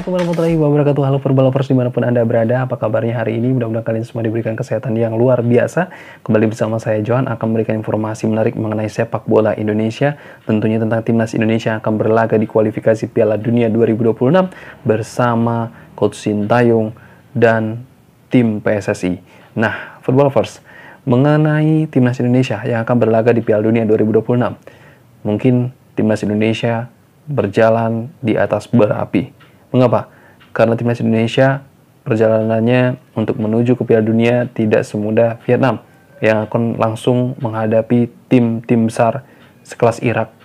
Assalamualaikum warahmatullahi wabarakatuh. Halo Perbalopers dimanapun Anda berada. Apa kabarnya hari ini? Mudah-mudahan kalian semua diberikan kesehatan yang luar biasa. Kembali bersama saya Johan akan memberikan informasi menarik mengenai sepak bola Indonesia. Tentunya tentang timnas Indonesia yang akan berlaga di kualifikasi Piala Dunia 2026 bersama Coach Sintayong dan tim PSSI. Nah, Footballovers, mengenai timnas Indonesia yang akan berlaga di Piala Dunia 2026, mungkin timnas Indonesia berjalan di atas berapi. Mengapa? Karena timnas Indonesia perjalanannya untuk menuju ke Piala Dunia tidak semudah Vietnam yang akan langsung menghadapi tim-tim besar sekelas Irak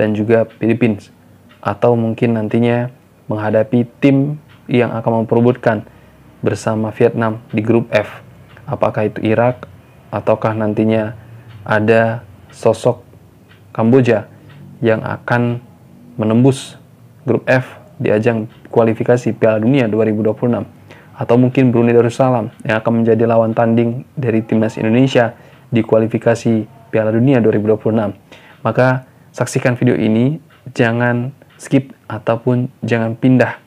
dan juga Filipina, atau mungkin nantinya menghadapi tim yang akan memperebutkan bersama Vietnam di grup F. Apakah itu Irak ataukah nantinya ada sosok Kamboja yang akan menembus grup F di ajang kualifikasi Piala Dunia 2026, atau mungkin Brunei Darussalam yang akan menjadi lawan tanding dari timnas Indonesia di kualifikasi Piala Dunia 2026. Maka saksikan video ini, jangan skip ataupun jangan pindah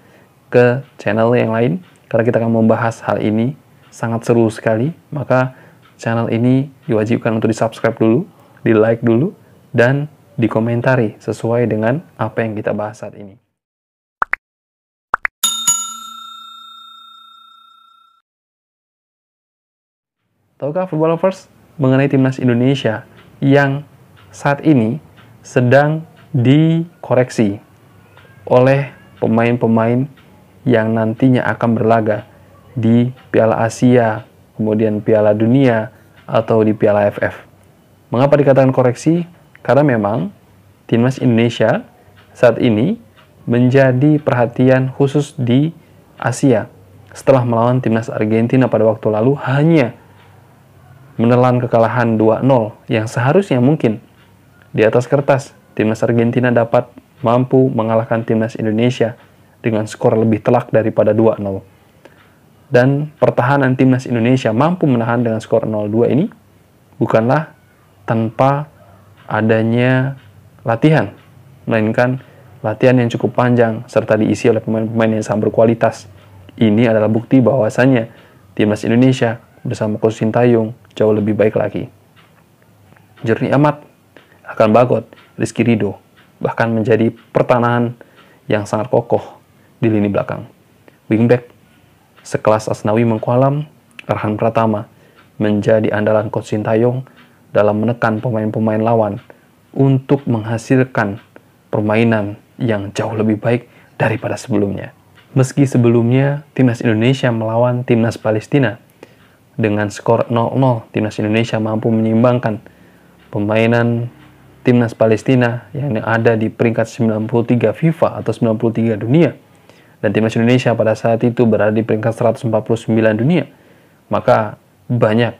ke channel yang lain karena kita akan membahas hal ini sangat seru sekali. Maka channel ini diwajibkan untuk di-subscribe dulu, di-like dulu, dan dikomentari sesuai dengan apa yang kita bahas saat ini. Tahukah Footballovers mengenai timnas Indonesia yang saat ini sedang dikoreksi oleh pemain-pemain yang nantinya akan berlaga di Piala Asia, kemudian Piala Dunia, atau di Piala AFF. Mengapa dikatakan koreksi? Karena memang timnas Indonesia saat ini menjadi perhatian khusus di Asia setelah melawan timnas Argentina pada waktu lalu hanya menelan kekalahan 2-0 yang seharusnya mungkin di atas kertas timnas Argentina dapat mampu mengalahkan timnas Indonesia dengan skor lebih telak daripada 2-0. Dan pertahanan timnas Indonesia mampu menahan dengan skor 0-2 ini bukanlah tanpa adanya latihan, melainkan latihan yang cukup panjang serta diisi oleh pemain-pemain yang sangat berkualitas. Ini adalah bukti bahwasannya timnas Indonesia bersama Coach Sintayong jauh lebih baik lagi. Jurni Amat, Hakan Bagot, Rizky Ridho bahkan menjadi pertahanan yang sangat kokoh di lini belakang. Wingback sekelas Asnawi Mangkualam, Erhan Pratama menjadi andalan Coach Sintayong dalam menekan pemain-pemain lawan untuk menghasilkan permainan yang jauh lebih baik daripada sebelumnya. Meski sebelumnya timnas Indonesia melawan timnas Palestina dengan skor 0-0, timnas Indonesia mampu menyeimbangkan permainan timnas Palestina yang ada di peringkat 93 FIFA atau 93 dunia. Dan timnas Indonesia pada saat itu berada di peringkat 149 dunia. Maka banyak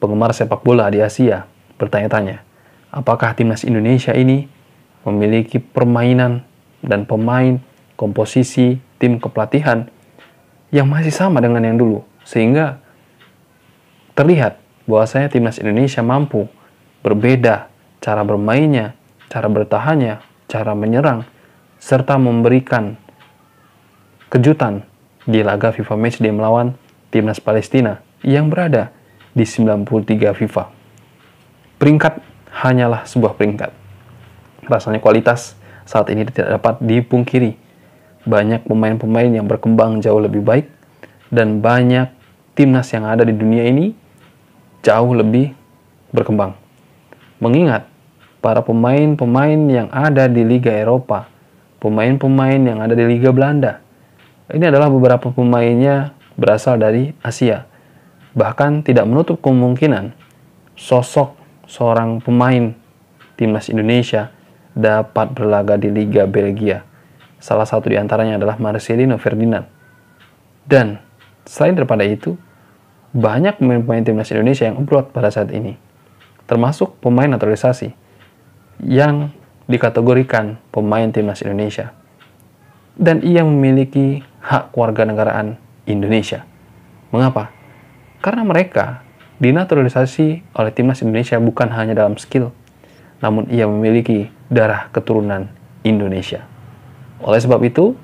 penggemar sepak bola di Asia bertanya-tanya, apakah timnas Indonesia ini memiliki permainan dan pemain, komposisi, tim kepelatihan yang masih sama dengan yang dulu, sehingga terlihat bahwasanya timnas Indonesia mampu berbeda cara bermainnya, cara bertahannya, cara menyerang, serta memberikan kejutan di laga FIFA Matchday melawan timnas Palestina yang berada di 93 FIFA. Peringkat hanyalah sebuah peringkat. Rasanya kualitas saat ini tidak dapat dipungkiri. Banyak pemain-pemain yang berkembang jauh lebih baik dan banyak timnas yang ada di dunia ini jauh lebih berkembang. Mengingat para pemain-pemain yang ada di Liga Eropa, pemain-pemain yang ada di Liga Belanda, ini adalah beberapa pemainnya berasal dari Asia. Bahkan tidak menutup kemungkinan sosok seorang pemain timnas Indonesia dapat berlaga di Liga Belgia. Salah satu di antaranya adalah Marcelino Ferdinand. Dan selain daripada itu, banyak pemain-pemain timnas Indonesia yang upload pada saat ini, termasuk pemain naturalisasi yang dikategorikan pemain timnas Indonesia. Dan ia memiliki hak kewarganegaraan Indonesia. Mengapa? Karena mereka dinaturalisasi oleh timnas Indonesia bukan hanya dalam skill, namun ia memiliki darah keturunan Indonesia. Oleh sebab itu,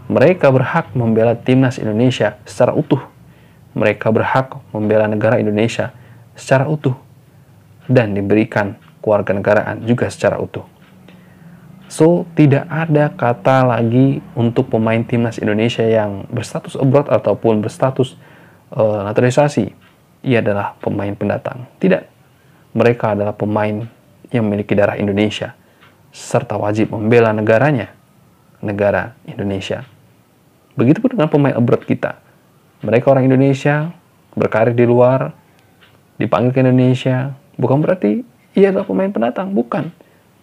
Mereka berhak membela timnas Indonesia secara utuh. Mereka berhak membela negara Indonesia secara utuh dan diberikan kewarganegaraan juga secara utuh. So, tidak ada kata lagi untuk pemain timnas Indonesia yang berstatus abroad ataupun berstatus naturalisasi. Ia adalah pemain pendatang. Tidak. Mereka adalah pemain yang memiliki darah Indonesia serta wajib membela negaranya, negara Indonesia. Begitupun dengan pemain abroad kita. Mereka orang Indonesia, berkarir di luar, dipanggil ke Indonesia, bukan berarti ia adalah pemain pendatang, bukan.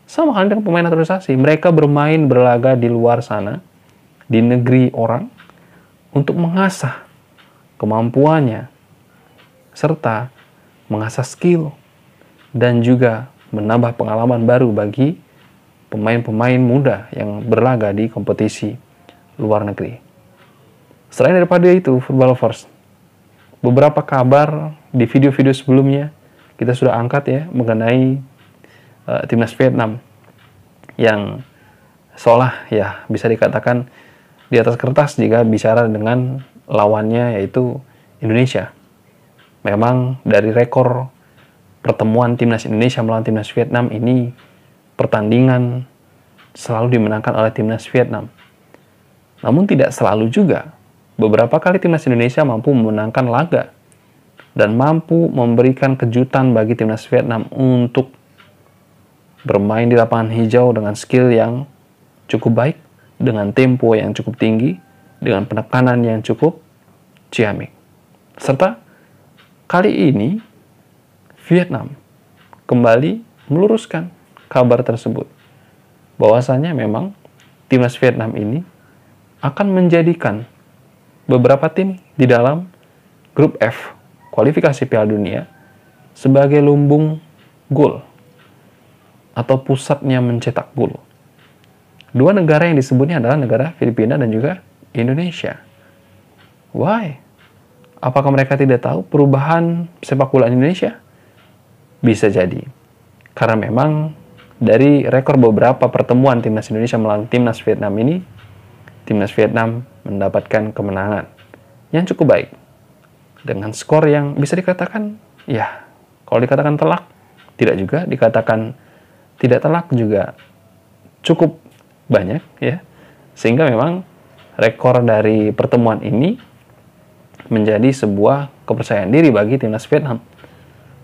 Sama halnya dengan pemain naturalisasi. Mereka bermain, berlaga di luar sana, di negeri orang, untuk mengasah kemampuannya, serta mengasah skill, dan juga menambah pengalaman baru bagi pemain-pemain muda yang berlaga di kompetisi luar negeri. Selain daripada itu, Football Lovers, beberapa kabar di video-video sebelumnya kita sudah angkat ya mengenai timnas Vietnam yang seolah ya bisa dikatakan di atas kertas jika bicara dengan lawannya yaitu Indonesia. Memang dari rekor pertemuan timnas Indonesia melawan timnas Vietnam ini, pertandingan selalu dimenangkan oleh timnas Vietnam. Namun tidak selalu juga. Beberapa kali timnas Indonesia mampu memenangkan laga dan mampu memberikan kejutan bagi timnas Vietnam untuk bermain di lapangan hijau dengan skill yang cukup baik, dengan tempo yang cukup tinggi, dengan penekanan yang cukup ciamik. Serta kali ini Vietnam kembali meluruskan kabar tersebut, bahwasanya memang timnas Vietnam ini akan menjadikan beberapa tim di dalam grup F kualifikasi Piala Dunia sebagai lumbung gol atau pusatnya mencetak gol. Dua negara yang disebutnya adalah negara Filipina dan juga Indonesia. Why? Apakah mereka tidak tahu perubahan sepak bola Indonesia? Bisa jadi. Karena memang dari rekor beberapa pertemuan timnas Indonesia melawan timnas Vietnam ini, timnas Vietnam mendapatkan kemenangan yang cukup baik dengan skor yang bisa dikatakan ya, kalau dikatakan telak tidak juga, dikatakan tidak telak juga cukup banyak ya, sehingga memang rekor dari pertemuan ini menjadi sebuah kepercayaan diri bagi timnas Vietnam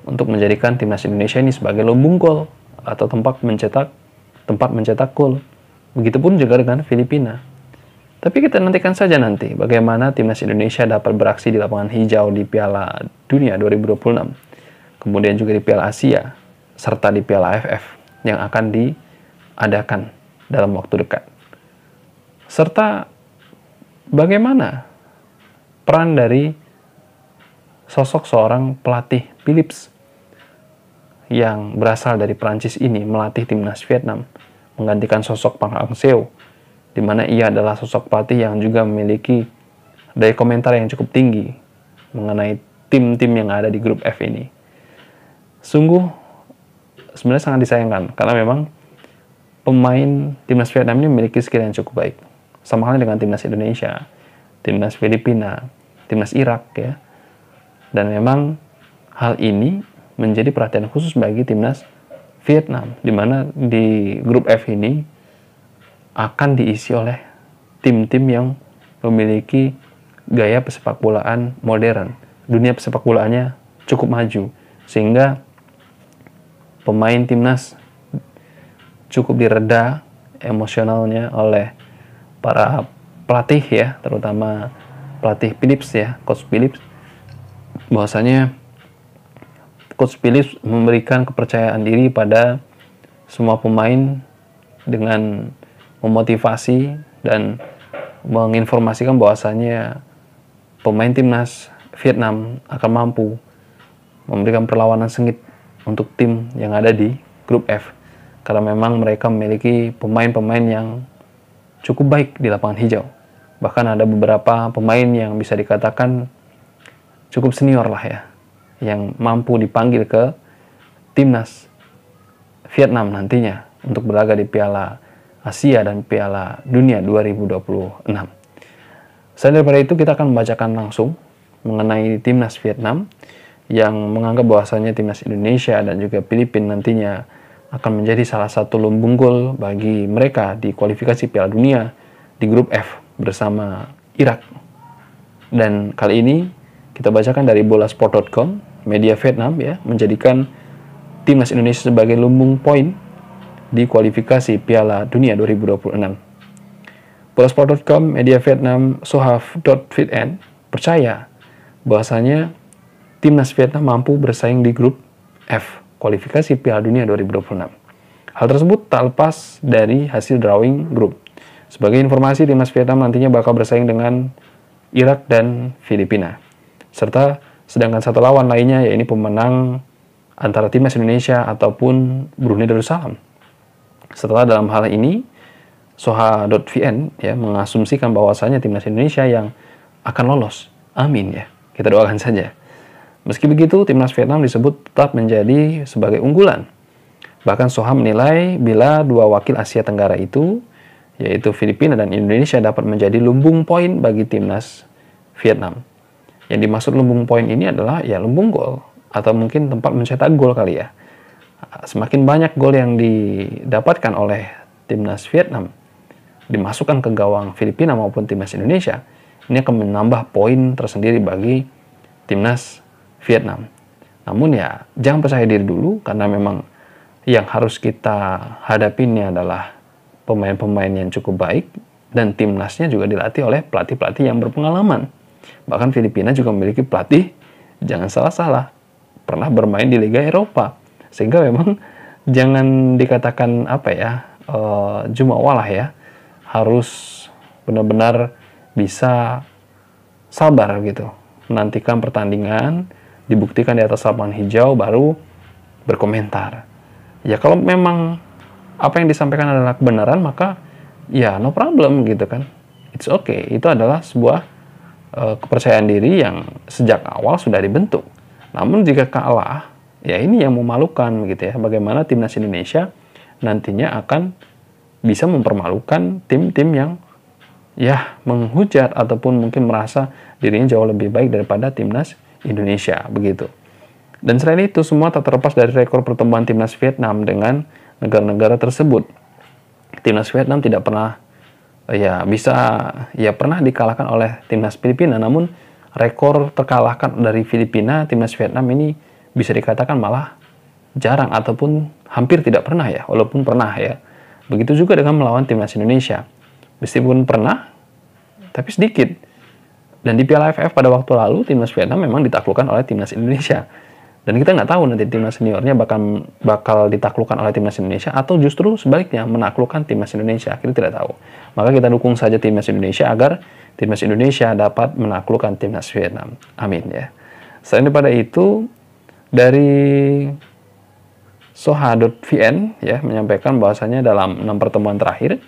untuk menjadikan timnas Indonesia ini sebagai lumbung gol atau tempat mencetak gol. Begitupun juga dengan Filipina. Tapi kita nantikan saja nanti bagaimana timnas Indonesia dapat beraksi di lapangan hijau di Piala Dunia 2026. Kemudian juga di Piala Asia, serta di Piala AFF yang akan diadakan dalam waktu dekat. Serta bagaimana peran dari sosok seorang pelatih Philips yang berasal dari Prancis ini melatih timnas Vietnam, menggantikan sosok Park Hang-seo, di mana ia adalah sosok pelatih yang juga memiliki daya komentar yang cukup tinggi mengenai tim-tim yang ada di grup F ini. Sungguh sebenarnya sangat disayangkan karena memang pemain timnas Vietnam ini memiliki skill yang cukup baik. Sama halnya dengan timnas Indonesia, timnas Filipina, timnas Irak ya. Dan memang hal ini menjadi perhatian khusus bagi timnas Vietnam, di mana di grup F ini akan diisi oleh tim-tim yang memiliki gaya pesepak bolaan modern. Dunia pesepak bolaannya cukup maju, sehingga pemain timnas cukup direda emosionalnya oleh para pelatih ya, terutama pelatih Philips ya, Coach Philips, bahwasanya Coach Philips memberikan kepercayaan diri pada semua pemain dengan memotivasi dan menginformasikan bahwasanya pemain timnas Vietnam akan mampu memberikan perlawanan sengit untuk tim yang ada di grup F, karena memang mereka memiliki pemain-pemain yang cukup baik di lapangan hijau. Bahkan ada beberapa pemain yang bisa dikatakan cukup senior lah ya, yang mampu dipanggil ke timnas Vietnam nantinya untuk berlaga di Piala Asia dan Piala Dunia 2026. Selain daripada itu, kita akan membacakan langsung mengenai timnas Vietnam yang menganggap bahwasanya timnas Indonesia dan juga Filipina nantinya akan menjadi salah satu lumbung gol bagi mereka di kualifikasi Piala Dunia di grup F bersama Irak. Dan kali ini kita bacakan dari bolasport.com, media Vietnam ya, menjadikan timnas Indonesia sebagai lumbung poin di kualifikasi Piala Dunia 2026. Bolasport.com, media Vietnam, sohaf.vn percaya bahwasanya timnas Vietnam mampu bersaing di grup F kualifikasi Piala Dunia 2026. Hal tersebut tak lepas dari hasil drawing grup. Sebagai informasi, timnas Vietnam nantinya bakal bersaing dengan Irak dan Filipina. Serta sedangkan satu lawan lainnya yaitu pemenang antara timnas Indonesia ataupun Brunei Darussalam. Setelah dalam hal ini soha.vn ya mengasumsikan bahwasanya timnas Indonesia yang akan lolos. Amin ya. Kita doakan saja. Meski begitu, timnas Vietnam disebut tetap menjadi sebagai unggulan. Bahkan Soha menilai bila dua wakil Asia Tenggara itu, yaitu Filipina dan Indonesia, dapat menjadi lumbung poin bagi timnas Vietnam. Yang dimaksud lumbung poin ini adalah ya lumbung gol, atau mungkin tempat mencetak gol kali ya. Semakin banyak gol yang didapatkan oleh timnas Vietnam dimasukkan ke gawang Filipina maupun timnas Indonesia, ini akan menambah poin tersendiri bagi timnas Vietnam. Namun ya jangan percaya diri dulu, karena memang yang harus kita hadapinnya adalah pemain-pemain yang cukup baik dan timnasnya juga dilatih oleh pelatih-pelatih yang berpengalaman. Bahkan Filipina juga memiliki pelatih, jangan salah-salah, pernah bermain di Liga Eropa. Sehingga memang jangan dikatakan jumawa ya, harus benar-benar bisa sabar gitu, menantikan pertandingan, dibuktikan di atas lapangan hijau, baru berkomentar. Ya kalau memang apa yang disampaikan adalah kebenaran, maka ya no problem gitu kan. It's okay. Itu adalah sebuah kepercayaan diri yang sejak awal sudah dibentuk. Namun jika kalah, ya ini yang memalukan gitu ya. Bagaimana timnas Indonesia nantinya akan bisa mempermalukan tim-tim yang ya menghujat ataupun mungkin merasa dirinya jauh lebih baik daripada timnas Indonesia begitu. Dan selain itu, semua tak terlepas dari rekor pertemuan timnas Vietnam dengan negara-negara tersebut. Timnas Vietnam tidak pernah pernah dikalahkan oleh timnas Filipina, namun rekor terkalahkan dari Filipina, timnas Vietnam ini bisa dikatakan malah jarang ataupun hampir tidak pernah ya, walaupun pernah ya. Begitu juga dengan melawan timnas Indonesia. Meskipun pernah, tapi sedikit. Dan di Piala AFF pada waktu lalu, timnas Vietnam memang ditaklukkan oleh timnas Indonesia. Dan kita nggak tahu nanti timnas seniornya bakal ditaklukkan oleh timnas Indonesia atau justru sebaliknya menaklukkan timnas Indonesia. Kita tidak tahu. Maka kita dukung saja timnas Indonesia agar timnas Indonesia dapat menaklukkan timnas Vietnam. Amin ya. Selain daripada itu, dari soha.vn ya menyampaikan bahwasanya dalam 6 pertemuan terakhir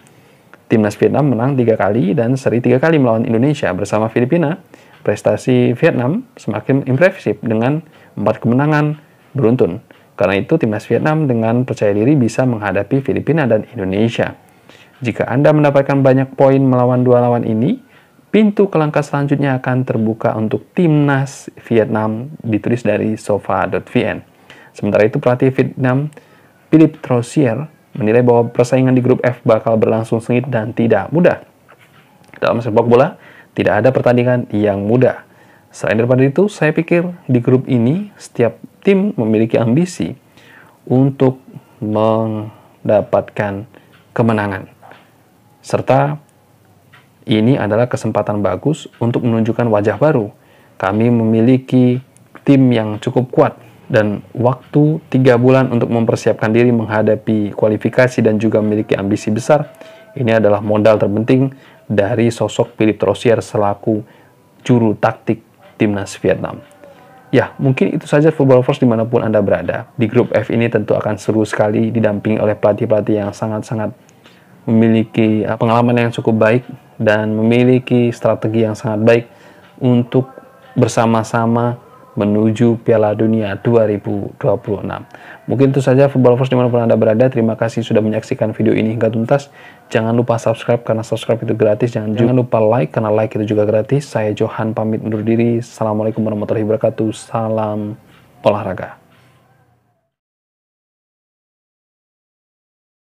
timnas Vietnam menang 3 kali dan seri 3 kali melawan Indonesia bersama Filipina. Prestasi Vietnam semakin impresif dengan 4 kemenangan beruntun. Karena itu timnas Vietnam dengan percaya diri bisa menghadapi Filipina dan Indonesia. Jika Anda mendapatkan banyak poin melawan dua lawan ini, pintu ke langkah selanjutnya akan terbuka untuk timnas Vietnam, ditulis dari sofa.vn. Sementara itu, pelatih Vietnam, Philippe Troussier, menilai bahwa persaingan di grup F bakal berlangsung sengit dan tidak mudah. Dalam sepak bola, tidak ada pertandingan yang mudah. Selain daripada itu, saya pikir di grup ini, setiap tim memiliki ambisi untuk mendapatkan kemenangan. Serta ini adalah kesempatan bagus untuk menunjukkan wajah baru. Kami memiliki tim yang cukup kuat dan waktu 3 bulan untuk mempersiapkan diri menghadapi kualifikasi dan juga memiliki ambisi besar. Ini adalah modal terpenting dari sosok Philippe Troussier selaku juru taktik timnas Vietnam. Ya, mungkin itu saja Football Lovers dimanapun Anda berada. Di grup F ini tentu akan seru sekali, didampingi oleh pelatih-pelatih yang sangat-sangat memiliki pengalaman yang cukup baik dan memiliki strategi yang sangat baik untuk bersama-sama menuju Piala Dunia 2026. Mungkin itu saja Football Lovers dimanapun Anda berada. Terima kasih sudah menyaksikan video ini hingga tuntas. Jangan lupa subscribe karena subscribe itu gratis. Jangan lupa like karena like itu juga gratis. Saya Johan pamit undur diri. Assalamualaikum warahmatullahi wabarakatuh. Salam olahraga.